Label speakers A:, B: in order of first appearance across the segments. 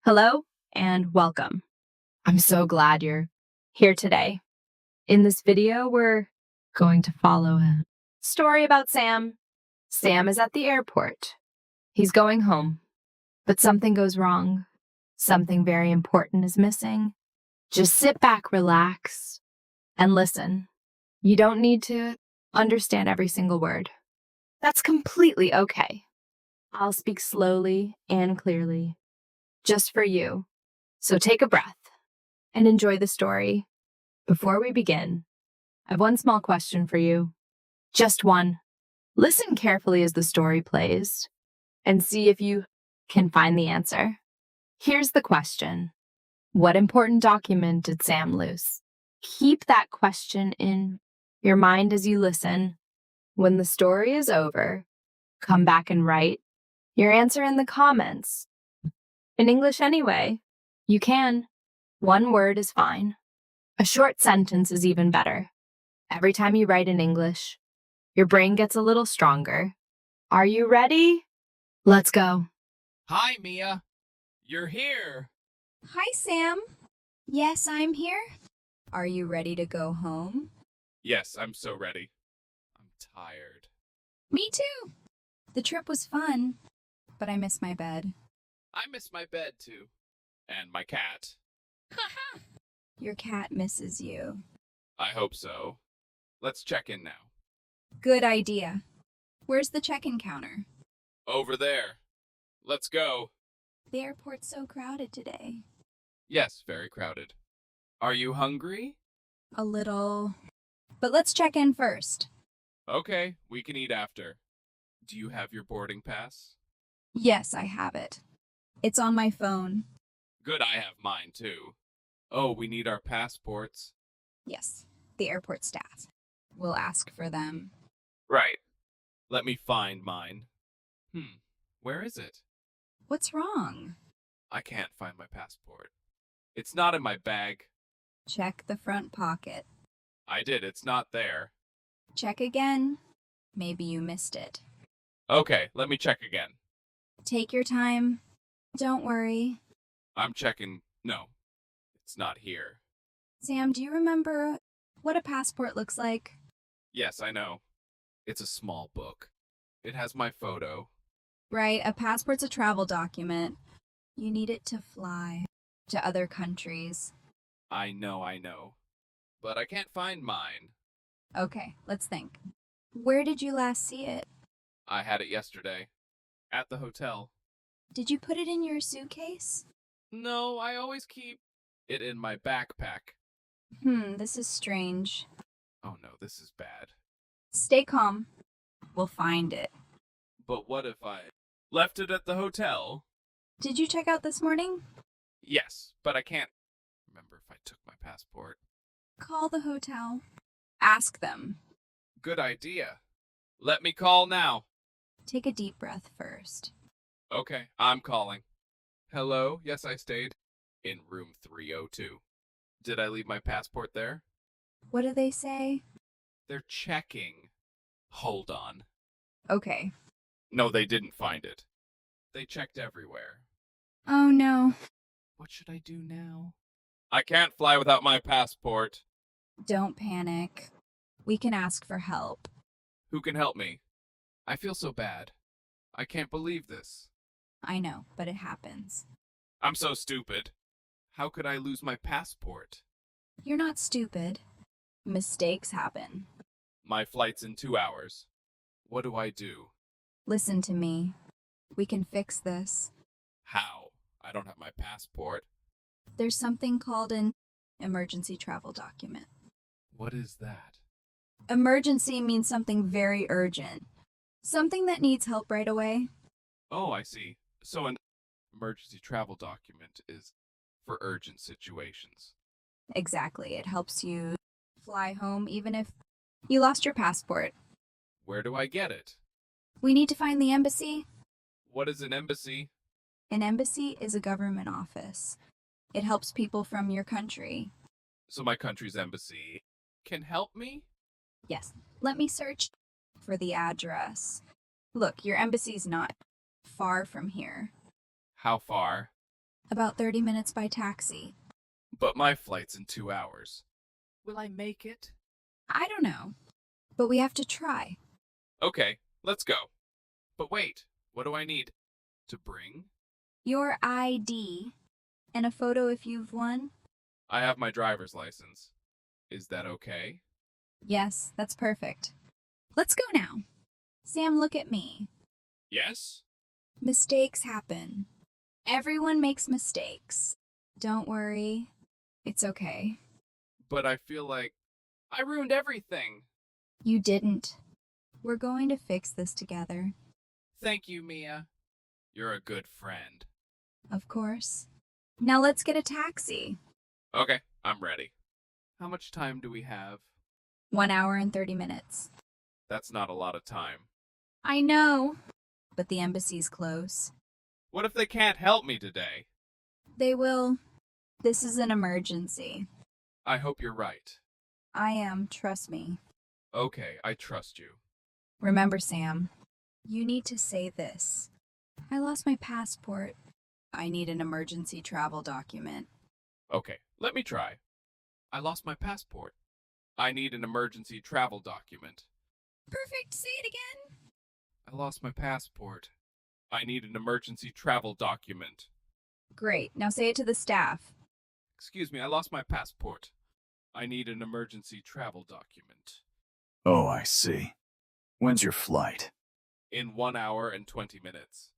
A: Hello and welcome. I'm so glad you're here today. In this video, we're going to follow a story about Sam. Sam is at the airport. He's going home, but something goes wrong. Something very important is missing. Just sit back, relax, and listen. You don't need to understand every single word. That's completely okay. I'll speak slowly and clearly, just for you. So take a breath and enjoy the story. Before we begin, I have one small question for you. Just one. Listen carefully as the story plays and see if you can find the answer. Here's the question. What important document did Sam lose? Keep that question in your mind as you listen. When the story is over, come back and write your answer in the comments. In English anyway, you can. One word is fine. A short sentence is even better. Every time you write in English, your brain gets a little stronger. Are you ready? Let's go.
B: Hi, Mia. You're here.
C: Hi, Sam. Yes, I'm here. Are you ready to go home?
B: Yes, I'm so ready. I'm tired.
C: Me too. The trip was fun, but I miss my bed.
B: I miss my bed, too. And my cat.
C: Your cat misses you.
B: I hope so. Let's check in now.
C: Good idea. Where's the check-in counter?
B: Over there. Let's go.
C: The airport's so crowded today.
B: Yes, very crowded. Are you hungry?
C: A little. But let's check in first.
B: Okay, we can eat after. Do you have your boarding pass?
C: Yes, I have it. It's on my phone.
B: Good, I have mine, too. Oh, we need our passports.
C: Yes, the airport staff. We'll ask for them.
B: Right. Let me find mine. Where is it?
C: What's wrong?
B: I can't find my passport. It's not in my bag.
C: Check the front pocket.
B: I did, it's not there.
C: Check again. Maybe you missed it.
B: Okay, let me check again.
C: Take your time. Don't worry.
B: I'm checking. No, it's not here.
C: Sam, do you remember what a passport looks like?
B: Yes, I know. It's a small book. It has my photo.
C: Right, a passport's a travel document. You need it to fly to other countries.
B: I know. But I can't find mine.
C: Okay, let's think. Where did you last see it?
B: I had it yesterday. At the hotel.
C: Did you put it in your suitcase?
B: No, I always keep it in my backpack.
C: This is strange.
B: Oh no, this is bad.
C: Stay calm. We'll find it.
B: But what if I left it at the hotel?
C: Did you check out this morning?
B: Yes, but I can't remember if I took my passport.
C: Call the hotel. Ask them.
B: Good idea. Let me call now.
C: Take a deep breath first.
B: Okay, I'm calling. Hello? Yes, I stayed in room 302. Did I leave my passport there?
C: What do they say?
B: They're checking. Hold on.
C: Okay.
B: No, they didn't find it. They checked everywhere.
C: Oh no.
B: What should I do now? I can't fly without my passport.
C: Don't panic. We can ask for help.
B: Who can help me? I feel so bad. I can't believe this.
C: I know, but it happens.
B: I'm so stupid. How could I lose my passport?
C: You're not stupid. Mistakes happen.
B: My flight's in 2 hours. What do I do?
C: Listen to me. We can fix this.
B: How? I don't have my passport.
C: There's something called an emergency travel document.
B: What is that?
C: Emergency means something very urgent. Something that needs help right away.
B: Oh, I see. So an emergency travel document is for urgent situations.
C: Exactly. It helps you fly home even if you lost your passport.
B: Where do I get it?
C: We need to find the embassy.
B: What is an embassy?
C: An embassy is a government office. It helps people from your country.
B: So my country's embassy can help me?
C: Yes. Let me search for the address. Look, your embassy's not far from here.
B: How far?
C: About 30 minutes by taxi.
B: But my flight's in 2 hours. Will I make it?
C: I don't know, but we have to try.
B: Okay, let's go. But wait, what do I need to bring?
C: Your ID and a photo if you've won.
B: I have my driver's license. Is that okay?
C: Yes, that's perfect. Let's go now. Sam, look at me.
B: Yes?
C: Mistakes happen. Everyone makes mistakes. Don't worry. It's okay.
B: But I feel like I ruined everything.
C: You didn't. We're going to fix this together.
B: Thank you, Mia. You're a good friend.
C: Of course. Now let's get a taxi.
B: Okay, I'm ready. How much time do we have?
C: 1 hour and 30 minutes.
B: That's not a lot of time.
C: I know, but the embassy's close.
B: What if they can't help me today?
C: They will. This is an emergency.
B: I hope you're right.
C: I am, trust me.
B: Okay, I trust you.
C: Remember, Sam, you need to say this. I lost my passport. I need an emergency travel document.
B: Okay, let me try. I lost my passport. I need an emergency travel document.
C: Perfect, say it again.
B: I lost my passport. I need an emergency travel document.
C: Great, now say it to the staff.
B: Excuse me, I lost my passport. I need an emergency travel document.
D: Oh, I see. When's your flight?
B: In 1 hour and 20 minutes.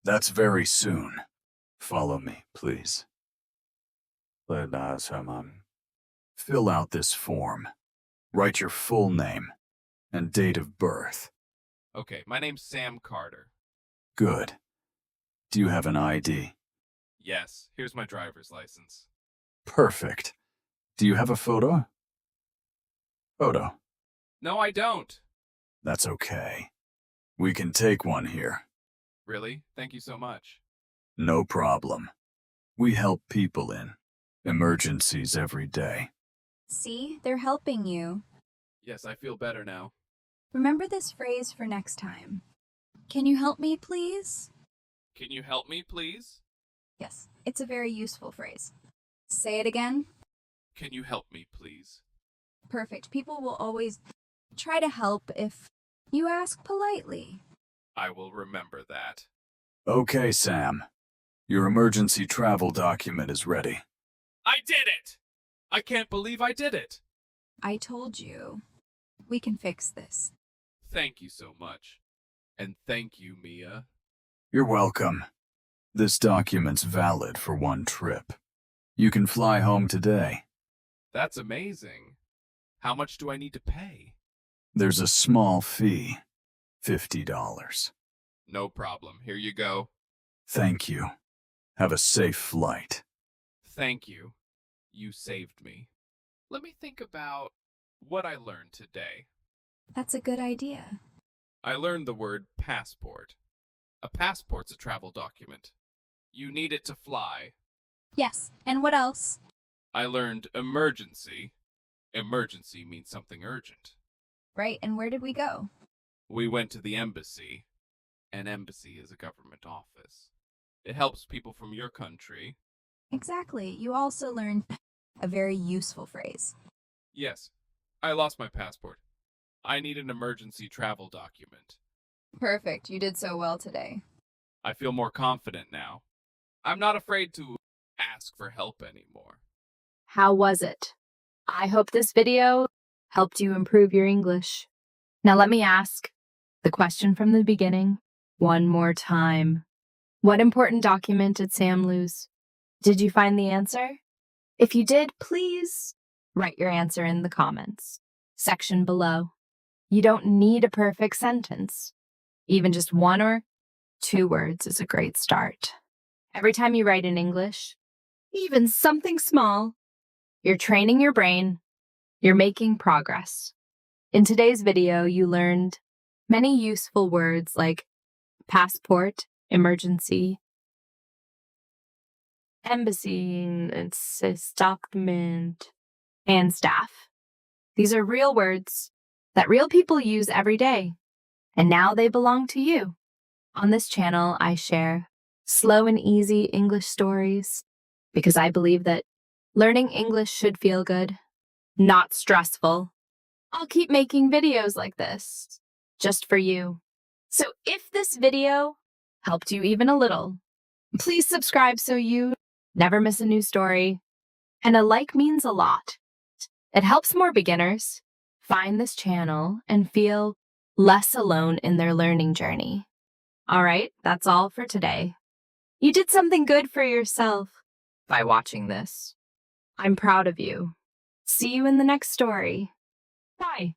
D: That's very soon. Follow me, please. Fill out this form. Write your full name and date of birth.
B: Okay, my name's Sam Carter.
D: Good. Do you have an ID?
B: Yes, here's my driver's license.
D: Perfect. Do you have a photo? Photo.
B: No, I don't.
D: That's okay. We can take one here.
B: Really? Thank you so much.
D: No problem. We help people in emergencies every day.
C: See, they're helping you.
B: Yes, I feel better now.
C: Remember this phrase for next time. Can you help me, please?
B: Can you help me, please?
C: Yes, it's a very useful phrase. Say it again.
B: Can you help me, please?
C: Perfect. People will always try to help if you ask politely.
B: I will remember that.
D: Okay, Sam. Your emergency travel document is ready.
B: I did it! I can't believe I did it!
C: I told you. We can fix this.
B: Thank you so much. And thank you, Mia.
D: You're welcome. This document's valid for one trip. You can fly home today.
B: That's amazing. How much do I need to pay?
D: There's a small fee. $50.
B: No problem. Here you go.
D: Thank you. Have a safe flight.
B: Thank you. You saved me. Let me think about what I learned today.
C: That's a good idea.
B: I learned the word passport. A passport's a travel document. You need it to fly.
C: Yes, and what else?
B: I learned emergency. Emergency means something urgent.
C: Right, and where did we go?
B: We went to the embassy. An embassy is a government office. It helps people from your country.
C: Exactly. You also learned a very useful phrase.
B: Yes, I lost my passport. I need an emergency travel document.
C: Perfect. You did so well today.
B: I feel more confident now. I'm not afraid to ask for help anymore.
A: How was it? I hope this video helped you improve your English. Now let me ask the question from the beginning one more time. What important document did Sam lose? Did you find the answer? If you did, please write your answer in the comments section below. You don't need a perfect sentence. Even just 1 or 2 words is a great start. Every time you write in English, even something small, you're training your brain, you're making progress. In today's video, you learned many useful words like passport, emergency, embassy, document, and staff. These are real words that real people use every day, and now they belong to you. On this channel, I share slow and easy English stories, because I believe that learning English should feel good, not stressful. I'll keep making videos like this, just for you. So if this video helped you even a little, please subscribe so you never miss a new story. And a like means a lot. It helps more beginners find this channel and feel less alone in their learning journey. All right, that's all for today. You did something good for yourself by watching this. I'm proud of you. See you in the next story. Bye.